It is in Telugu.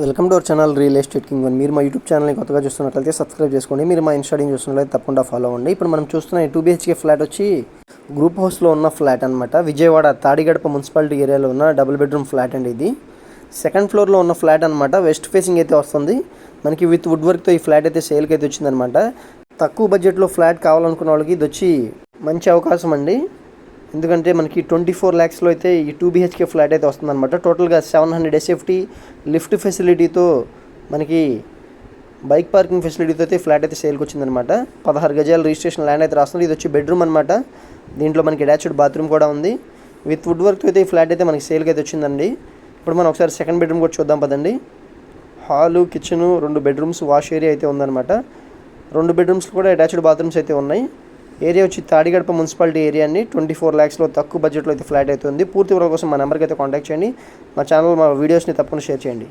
Welcome to our channel real estate king one. మీరు మా యూట్యూబ్ ఛానల్ని కొత్తగా చూస్తున్నట్లయితే సబ్స్క్రైబ్ చేసుకోండి. మీరు మా ఇన్స్టాగ్రామ్ చూస్తున్నట్లయితే తప్పకుండా ఫాలో అవ్వండి. ఇప్పుడు మనం చూస్తున్న 2 BHK ఫ్లాట్ వచ్చి గ్రూప్ హౌస్లో ఉన్న ఫ్లాట్ అనమాట. విజయవాడ తాడిగడప మున్సిపాలిటీ ఏరియాలో ఉన్న డబుల్ బెడ్రూమ్ ఫ్లాట్ అండి. ఇది సెకండ్ ఫ్లోర్లో ఉన్న ఫ్లాట్ అనమాట. వెస్ట్ ఫేసింగ్ అయితే వస్తుంది మనకి. విత్ వుడ్ వర్క్తో ఈ ఫ్లాట్ అయితే సేల్కి అయితే వచ్చిందనమాట. తక్కువ బడ్జెట్లో ఫ్లాట్ కావాలనుకున్న వాళ్ళకి ఇది వచ్చి మంచి అవకాశం అండి. ఎందుకంటే మనకి 24 lakhsలో అయితే ఈ 2 BHK ఫ్లాట్ అయితే వస్తుందన్నమాట. టోటల్గా 700 SFT లిఫ్ట్ ఫెసిలిటీతో మనకి బైక్ పార్కింగ్ ఫెసిలిటీతో అయితే ఫ్లాట్ అయితే సేల్కి వచ్చిందనమాట. 16 గజాల రిజిస్ట్రేషన్ ల్యాండ్ అయితే రాస్తుంది. ఇది వచ్చి బెడ్రూమ్ అనమాట. దీంట్లో మనకి అటాచ్డ్ బాత్రూమ్ కూడా ఉంది. విత్ వుడ్ వర్క్తో అయితే ఈ ఫ్లాట్ అయితే మనకి సేల్కి అయితే వచ్చిందండి. ఇప్పుడు మనం ఒకసారి సెకండ్ బెడ్రూమ్ కూడా చూద్దాం పదండి. Hall, kitchen, 2 bedrooms, wash area అయితే ఉందన్నమాట. 2 బెడ్రూమ్స్ కూడా అటాచ్డ్ బాత్రూమ్స్ అయితే ఉన్నాయి. ఏరియా వచ్చి తాడిగడప మున్సిపాలిటీ ఏరియా అండి. 24 lakhsలో తక్కువ బడ్జెట్లో అయితే ఫ్లాట్ అవుతుంది. పూర్తి వివరాల కోసం మా నెంబర్కి అయితే కాంటాక్ట్ చేయండి. మా ఛానల్, మా వీడియోస్ని తప్పకుండా షేర్ చేయండి.